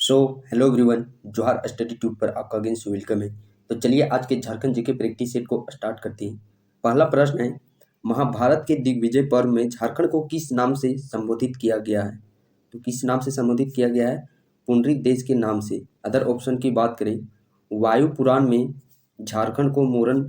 So hello everyone, जोहार study tube पर आपका अगेन से वेलकम है। तो चलिए आज के झारखंड जीके प्रैक्टिस सेट को स्टार्ट करते हैं। पहला प्रश्न है, महाभारत के दिग्विजय पर्व में झारखंड को किस नाम से संबोधित किया गया है? तो किस नाम से संबोधित किया गया है? पुंडरीक देश के नाम से। अदर ऑप्शन की बात करें, वायु पुराण में झारखंड को मोरन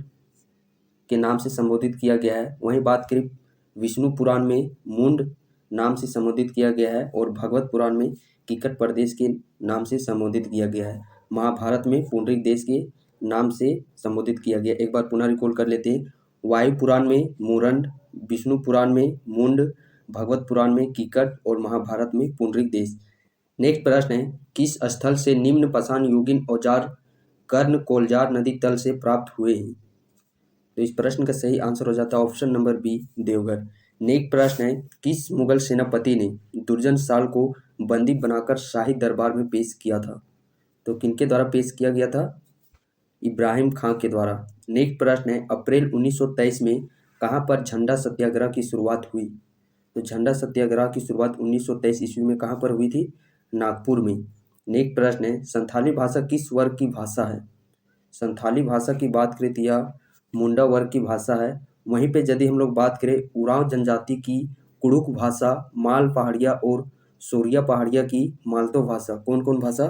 के नाम से संबोधित किया गया है। वहीं बात करें विष्णु पुराण में मुंड नाम से संबोधित किया गया है और भगवत पुराण में किकट प्रदेश के नाम से संबोधित किया गया है। महाभारत में पुंडरीक देश के नाम से संबोधित किया गया। एक बार पुनः रिकॉल कर लेते हैं। वायु पुराण में मोरंड, विष्णु पुराण में मुंड, भगवत पुराण में किकट और महाभारत में पुंडरीक देश। नेक्स्ट प्रश्न है, किस स्थल से निम्न पाषाण युगीन औजार कर्ण कोलजार नदी तल से प्राप्त हुए हैं? तो इस प्रश्न का सही आंसर हो जाता है option number B, Deoghar. Next प्रश्न है, किस मुगल सेनापति ने दुर्जन साल को बंदी बनाकर शाही दरबार में पेश किया था? तो किनके द्वारा पेश किया गया था? इब्राहिम खां के द्वारा। नेक्स्ट प्रश्न है, अप्रैल 1923 में कहाँ पर झंडा सत्याग्रह की शुरुआत हुई? तो झंडा सत्याग्रह की शुरुआत 1923 ईस्वी में कहाँ पर हुई थी? नागपुर में। नेक्स्ट प्रश्न है, संथाली भाषा किस वर्ग की भाषा है? संथाली भाषा की बात करें तो यह मुंडा वर्ग की भाषा है। वहीं पे यदि हम लोग बात करें उरांव जनजाति की कुड़ुक भाषा, माल पहाड़िया और सोरिया पहाड़िया की मालतो भाषा। कौन कौन भाषा?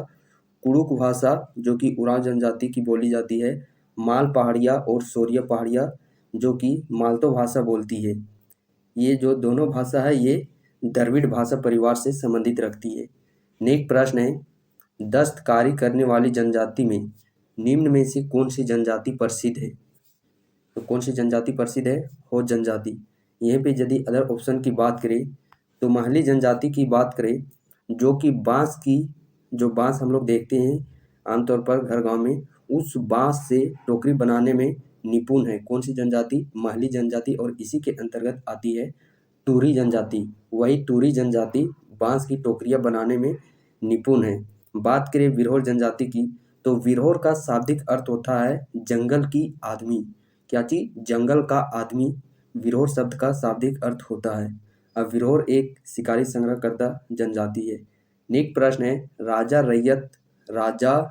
कुड़ुक भाषा जो कि उरांव जनजाति की बोली जाती है, माल पहाड़िया और सोरिया पहाड़िया जो कि मालतो भाषा बोलती है। ये जो दोनों भाषा है ये द्रविड़ भाषा परिवार से संबंधित रखती है। नेक्स्ट प्रश्न है, दस्तकारी करने वाली जनजाति में निम्न में से कौन सी जनजाति प्रसिद्ध है? तो कौन सी जनजाति प्रसिद्ध है? हो जनजाति। यहीं पे यदि अदर ऑप्शन की बात करें तो महली जनजाति की बात करें, जो कि बांस की जो बांस हम लोग देखते हैं आमतौर पर घर गांव में, उस बांस से टोकरी बनाने में निपुण है। कौन सी जनजाति? महली जनजाति। और इसी के अंतर्गत आती है टूरी जनजाति। वही टूरी जनजाति बांस की टोकरियां बनाने में निपुण है। बात करें विरहोर जनजाति की, तो विरहोर का शाब्दिक अर्थ होता है जंगल की आदमी। क्या चीज? जंगल का आदमी विरहोर शब्द का शाब्दिक अर्थ होता है। अब विरहोर एक शिकारी संग्रहकर्ता जनजाति है। नेक्स्ट प्रश्न है, राजा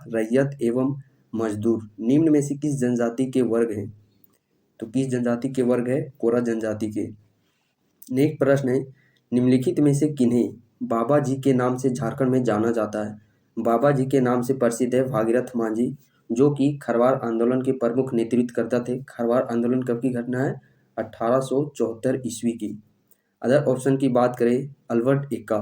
रैयत एवं मजदूर निम्न में से किस जनजाति के वर्ग हैं? तो किस जनजाति के वर्ग है? कोरा जनजाति के। नेक्स्ट प्रश्न है, निम्नलिखित में से किन्हें बाबा जी के नाम से झारखंड में जाना जाता है? बाबा जी के नाम से प्रसिद्ध है भागीरथ मांझी, जो कि खरवार आंदोलन के प्रमुख नेतृत्व करता थे। खरवार आंदोलन कब की घटना है? 1874 ईस्वी की। अदर ऑप्शन की बात करें, अल्बर्ट एक्का।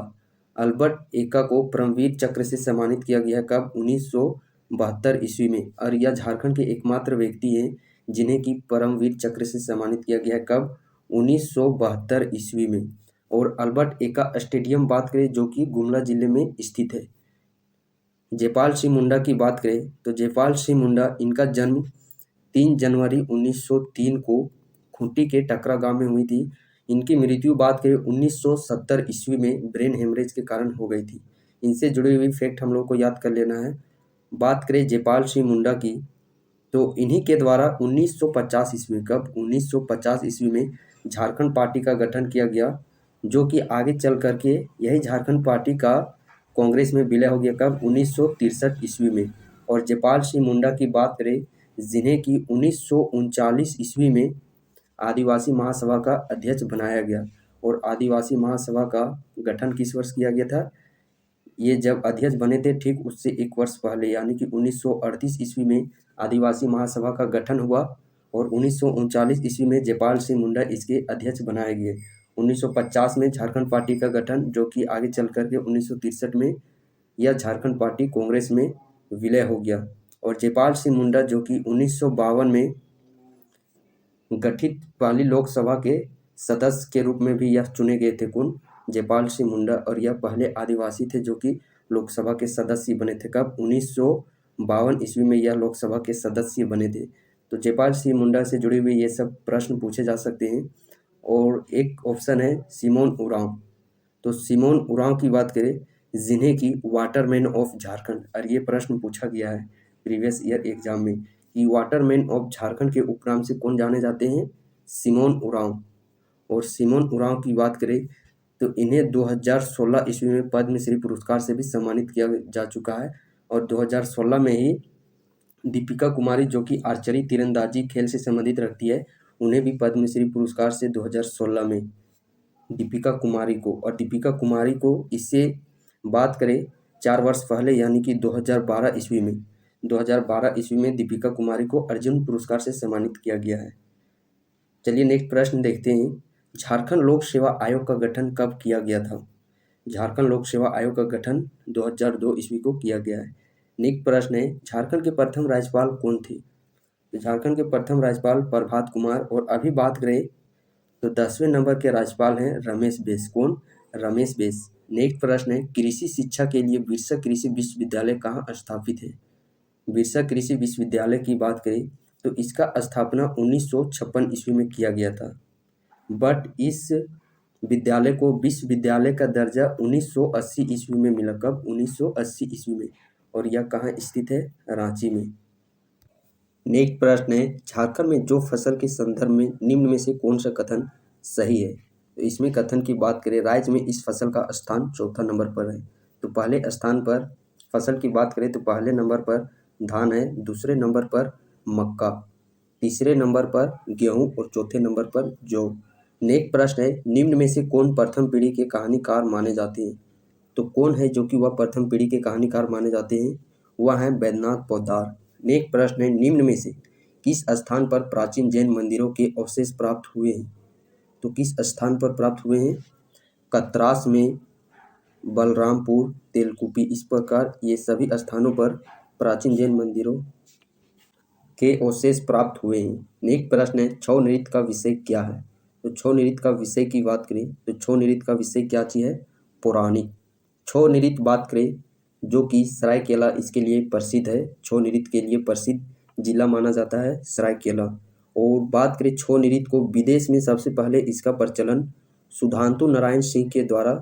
अल्बर्ट एक्का को परमवीर चक्र से सम्मानित किया गया कब? 1972 ईस्वी में। और यह झारखंड के एकमात्र व्यक्ति हैं जिन्हें कि परमवीर चक्र से सम्मानित किया गया है कब? 1972 ईस्वी में। और अल्बर्ट एक्का स्टेडियम बात करें जो कि गुमला जिले में स्थित है। जयपाल सिंह मुंडा की बात करें तो जयपाल सिंह मुंडा, इनका जन्म 3 जनवरी 1903 को खूंटी के टकरा गांव में हुई थी। इनकी मृत्यु बात करें 1970 ईस्वी में ब्रेन हेमरेज के कारण हो गई थी। इनसे जुड़ी हुई फैक्ट हम लोग को याद कर लेना है। बात करें जयपाल सिंह मुंडा की, तो इन्हीं के द्वारा 1950 ईस्वी, कब? 1950 ईस्वी में झारखंड पार्टी का गठन किया गया, जो कि आगे चल करके यही झारखंड पार्टी का कांग्रेस में विलय हो गया कब? 1963 ईस्वी में। और जयपाल सिंह मुंडा की बात करें, जिन्हें कि 1939 ईस्वी में आदिवासी महासभा का अध्यक्ष बनाया गया। और आदिवासी महासभा का गठन किस वर्ष किया गया था? ये जब अध्यक्ष बने थे ठीक उससे 1 वर्ष पहले, यानी कि 1938 ईस्वी में आदिवासी महासभा का गठन हुआ और 1939 ईस्वी में जयपाल सिंह मुंडा इसके अध्यक्ष बनाए गए। 1950 में झारखंड पार्टी का गठन, जो कि आगे चल करके 1963 में यह झारखंड पार्टी कांग्रेस में विलय हो गया। और जयपाल सिंह मुंडा जो कि 1952 में गठित पहली लोकसभा के सदस्य के रूप में भी यह चुने गए थे। कौन? जयपाल सिंह मुंडा। और यह पहले आदिवासी थे जो कि लोकसभा के सदस्य बने थे कब? 1952 ईस्वी में यह लोकसभा के सदस्य बने थे। तो जयपाल सिंह मुंडा से जुड़े हुए ये सब प्रश्न पूछे जा सकते हैं। और एक ऑप्शन है सिमोन उरांव। तो सिमोन उरांव की बात करें, जिन्हें की वाटरमैन ऑफ झारखंड, और ये प्रश्न पूछा गया है प्रीवियस ईयर एग्जाम में कि वाटरमैन ऑफ झारखंड के उपनाम से कौन जाने जाते हैं? सिमोन उरांव। और सिमोन उरांव की बात करें तो इन्हें 2016 ईस्वी में पद्मश्री पुरस्कार से भी सम्मानित किया जा चुका है। और 2016 में ही दीपिका कुमारी, जो कि आर्चरी तीरंदाजी खेल से संबंधित रखती है, उन्हें भी पद्मश्री पुरस्कार से 2016 में दीपिका कुमारी को, और दीपिका कुमारी को इससे बात करें 4 वर्ष पहले यानी कि 2012 ईस्वी में दीपिका कुमारी को अर्जुन पुरस्कार से सम्मानित किया गया है। चलिए नेक्स्ट प्रश्न देखते हैं। झारखंड लोक सेवा आयोग का गठन कब किया गया था? झारखंड लोक सेवा आयोग का गठन 2002 ईस्वी को किया गया है। नेक्स्ट प्रश्न है, झारखंड के प्रथम राज्यपाल कौन थे? झारखंड के प्रथम राज्यपाल प्रभात कुमार, और अभी बात करें तो 10वें नंबर के राज्यपाल हैं रमेश बैस। कौन? रमेश बैस। नेक्स्ट प्रश्न है, कृषि शिक्षा के लिए बिरसा कृषि विश्वविद्यालय कहाँ स्थापित है? बिरसा कृषि विश्वविद्यालय की बात करें तो इसका स्थापना 1956 ईस्वी में किया गया था, बट इस विद्यालय को विश्वविद्यालय का दर्जा 1980 ईस्वी में मिला। कब? 1980 ईस्वी में। और यह कहाँ स्थित है? रांची में। नेक्स्ट प्रश्न है, झारखंड में जो फसल के संदर्भ में निम्न में से कौन सा कथन सही है? तो इसमें कथन की बात करें, राज्य में इस फसल का स्थान चौथा नंबर पर है। तो पहले स्थान पर फसल की बात करें तो पहले नंबर पर धान है, दूसरे नंबर पर मक्का, तीसरे नंबर पर गेहूं और चौथे नंबर पर जौ। नेक्स्ट प्रश्न है, निम्न में से कौन प्रथम पीढ़ी के कहानीकार माने जाते हैं? तो कौन है जो कि वह प्रथम पीढ़ी के कहानीकार माने जाते हैं? वह है बैद्यनाथ पोद्दार। नेक्स्ट प्रश्न है, निम्न में से किस स्थान पर प्राचीन जैन मंदिरों के अवशेष प्राप्त हुए हैं? तो किस स्थान पर प्राप्त हुए हैं? कतरास में, बलरामपुर, तेलकुपी, इस प्रकार ये सभी स्थानों पर प्राचीन जैन मंदिरों के अवशेष प्राप्त हुए हैं। नेक्स्ट प्रश्न है, छौ नृत्य का विषय क्या है? तो छौ नृत्य का विषय की बात करें तो छौ नृत्य का विषय क्या चीज़ है? पौराणिक। छौ नृत्य बात करें जो कि सरायकेला इसके लिए प्रसिद्ध है, छौ नृत्य के लिए प्रसिद्ध जिला माना जाता है सरायकेला। और बात करें छौ नृत्य को विदेश में सबसे पहले इसका प्रचलन सुधांतु नारायण सिंह के द्वारा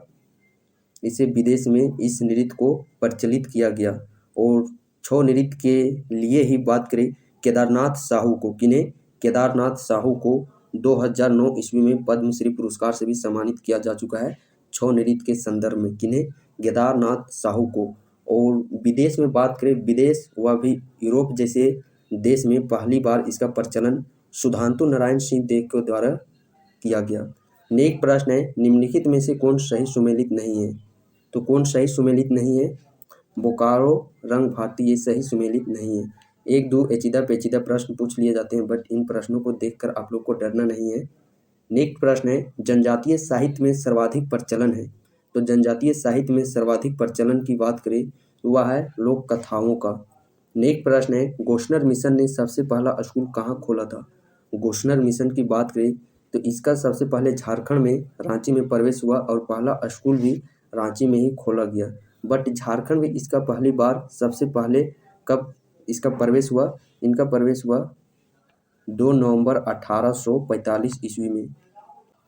इसे विदेश में इस नृत्य को प्रचलित किया गया। और छौ नृत्य के लिए ही बात करें केदारनाथ साहू को, किन्हें? केदारनाथ साहू को 2009 ईस्वी में पद्मश्री पुरस्कार से भी सम्मानित किया जा चुका है छौ नृत्य के संदर्भ में। किन्हें? केदारनाथ साहू को। और विदेश में बात करें, विदेश वह भी यूरोप जैसे देश में पहली बार इसका प्रचलन सुधांतु नारायण सिंह देव के द्वारा किया गया। नेक्स्ट प्रश्न है, निम्नलिखित में से कौन सही सुमेलित नहीं है? तो कौन सही सुमेलित नहीं है? बोकारो, रंग भारती, ये सही सुमेलित नहीं है। एक दो एचीदा पेचीदा प्रश्न पूछ लिए जाते हैं, बट इन प्रश्नों को देखकर आप लोग को डरना नहीं है। नेक्स्ट प्रश्न है, जनजातीय साहित्य में सर्वाधिक प्रचलन है। तो जनजातीय साहित्य में सर्वाधिक प्रचलन की बात करें तो वह है लोक कथाओं का। नेक्स्ट प्रश्न है, गोशनर मिशन ने सबसे पहला स्कूल कहाँ खोला था? गोशनर मिशन की बात करें तो इसका सबसे पहले झारखंड में रांची में प्रवेश हुआ और पहला स्कूल भी रांची में ही खोला गया। बट झारखंड में इसका पहली बार सबसे पहले कब इसका प्रवेश हुआ? इनका प्रवेश हुआ 2 नवंबर 1845 ईस्वी में।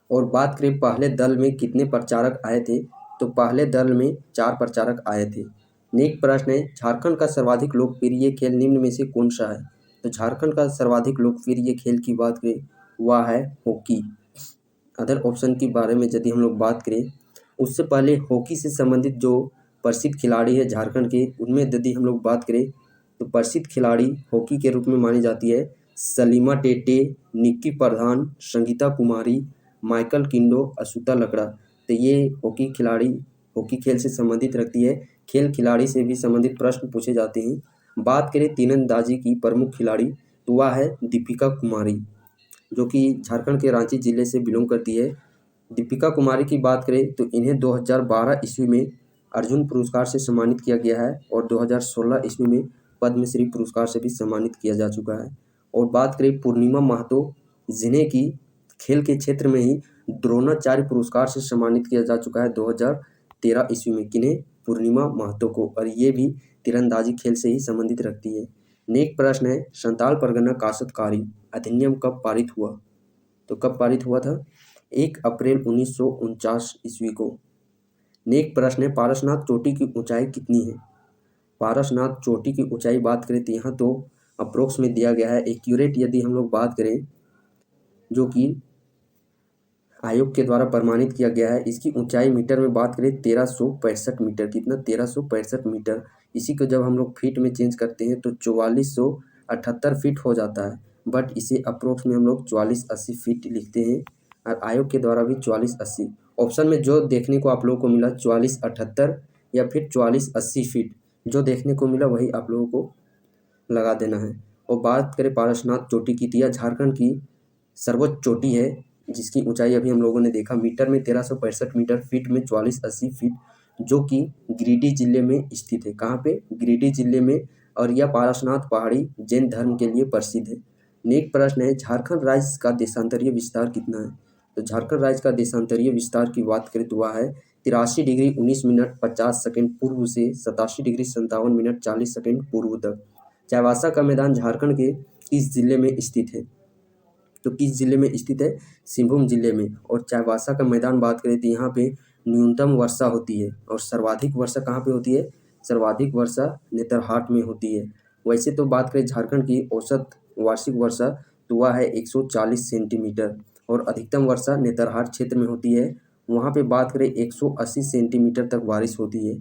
और बात करें पहले दल में कितने प्रचारक आए थे? तो पहले दल में 4 प्रचारक आए थे। नेक्स्ट प्रश्न है, झारखंड का सर्वाधिक लोकप्रिय खेल निम्न में से कौन सा है? तो झारखंड का सर्वाधिक लोकप्रिय खेल की बात करें वह है हॉकी। अदर ऑप्शन के बारे में यदि हम लोग बात करें, उससे पहले हॉकी से संबंधित जो प्रसिद्ध खिलाड़ी है झारखंड के, उनमें यदि हम लोग बात करें तो प्रसिद्ध खिलाड़ी हॉकी के रूप में मानी जाती है सलीमा टेटे, निक्की प्रधान, संगीता कुमारी, माइकल किंडो, अशुता लकड़ा। तो ये हॉकी खिलाड़ी हॉकी खेल से संबंधित रखती है। खेल खिलाड़ी से भी संबंधित प्रश्न पूछे जाते हैं। बात करें तीरंदाजी की प्रमुख खिलाड़ी तो वह है दीपिका कुमारी, जो कि झारखंड के रांची जिले से बिलोंग करती है। दीपिका कुमारी की बात करें तो इन्हें 2012 ईस्वी में अर्जुन पुरस्कार से सम्मानित किया गया है और 2016 ईस्वी में पद्मश्री पुरस्कार से भी सम्मानित किया जा चुका है। और बात करें पूर्णिमा महतो, जिन्हें की खेल के क्षेत्र में ही द्रोणाचार्य पुरस्कार से सम्मानित किया जा चुका है 2013 ईस्वी में। किन्हें? पूर्णिमा महतो को। और ये भी तीरंदाजी खेल से ही संबंधित रखती है। नेक्स्ट प्रश्न है, संताल परगना काश्तकारी अधिनियम कब पारित हुआ? तो कब पारित हुआ था? 1 अप्रैल 1949 ईस्वी को। नेक्स्ट प्रश्न है, पारसनाथ चोटी की ऊंचाई कितनी है? पारसनाथ चोटी की ऊंचाई बात करें तो यहाँ तो अप्रोक्स में दिया गया है। एक्यूरेट यदि हम लोग बात करें जो कि आयोग के द्वारा प्रमाणित किया गया है। इसकी ऊंचाई मीटर में बात करें 1365 मीटर, कितना 1365 मीटर। इसी को जब हम लोग फीट में चेंज करते हैं तो 4478 फीट हो जाता है, बट इसे अप्रोक्स में हम लोग 4480 फीट लिखते हैं और आयोग के द्वारा भी 4480। ऑप्शन में जो देखने को आप लोगों को मिला 4478 या फिर 4480 फीट, जो देखने को मिला वही आप लोगों को लगा देना है। और बात करें पारसनाथ चोटी की, तो यह झारखंड की सर्वोच्च चोटी है जिसकी ऊंचाई अभी हम लोगों ने देखा मीटर में 1365 मीटर, फीट में 4480 फीट, जो कि गिरिडीह जिले में स्थित है। कहाँ पे? गिरिडीह जिले में। और यह पारसनाथ पहाड़ी जैन धर्म के लिए प्रसिद्ध है। नेक्स्ट प्रश्न है, झारखंड राज्य का देशांतरीय विस्तार कितना है? तो झारखंड राज्य का देशांतरीय विस्तार की बात करें तो वह है 83 डिग्री 19 मिनट 50 सेकंड पूर्व से 87 डिग्री 57 मिनट 40 सेकंड पूर्व तक। चाईबासा का मैदान झारखंड के किस जिले में स्थित है? तो किस जिले में स्थित है? सिंहभूम जिले में। और चाईबासा का मैदान बात करें तो यहाँ पे न्यूनतम वर्षा होती है और सर्वाधिक वर्षा कहाँ पे होती है? सर्वाधिक वर्षा नेतरहाट में होती है। वैसे तो बात करें झारखंड की औसत वार्षिक वर्षा तो वह है 140 सेंटीमीटर और अधिकतम वर्षा नेतरहाट क्षेत्र में होती है। वहाँ पे बात करें 180 सेंटीमीटर तक बारिश होती है।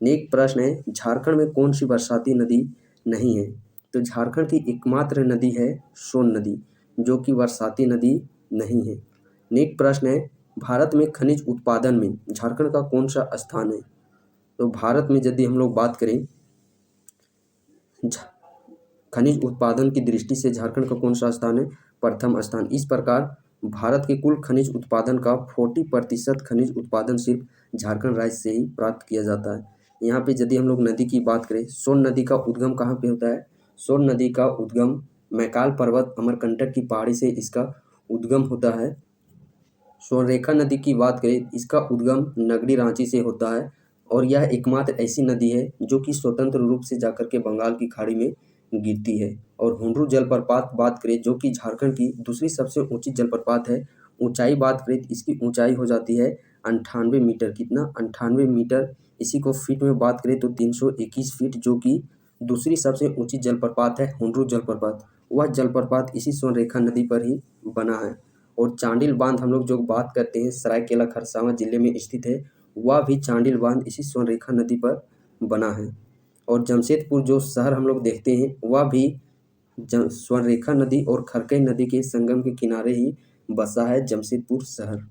नेक्स्ट प्रश्न है, झारखंड में कौन सी बरसाती नदी नहीं है? तो झारखंड की एकमात्र नदी है सोन नदी, जो कि बरसाती नदी नहीं है। नेक्स्ट प्रश्न है, भारत में खनिज उत्पादन में झारखंड का कौन सा स्थान है? तो भारत में यदि हम लोग बात करें खनिज उत्पादन की दृष्टि से झारखंड का कौन सा स्थान है? प्रथम स्थान। इस प्रकार भारत के कुल खनिज उत्पादन का 40% खनिज उत्पादन सिर्फ झारखंड राज्य से ही प्राप्त किया जाता है। यहाँ पे यदि हम लोग नदी की बात करें, सोन नदी का उद्गम कहाँ पे होता है? सोन नदी का उद्गम मैकाल पर्वत अमरकंटक की पहाड़ी से इसका उद्गम होता है। स्वर्णरेखा नदी की बात करें, इसका उद्गम नगड़ी रांची से होता है और यह एकमात्र ऐसी नदी है जो कि स्वतंत्र रूप से जाकर के बंगाल की खाड़ी में गिरती है। और हुंडरू जलप्रपात बात करें जो कि झारखंड की दूसरी सबसे ऊंची जलप्रपात है, ऊंचाई बात करें तो इसकी ऊंचाई हो जाती है 98 मीटर, कितना? 98 मीटर। इसी को फीट में बात करें तो 321 फीट, जो कि दूसरी सबसे ऊंची जलप्रपात है हुंडरू जलप्रपात। वह जलप्रपात इसी स्वर्णरेखा नदी पर ही बना है। और चांडिल बांध हम लोग जो बात करते हैं सरायकेला खरसावां जिले में स्थित है, वह भी चांडिल बांध इसी स्वर्णरेखा नदी पर बना है। और जमशेदपुर जो शहर हम लोग देखते हैं वह भी स्वर्णरेखा नदी और खरकई नदी के संगम के किनारे ही बसा है जमशेदपुर शहर।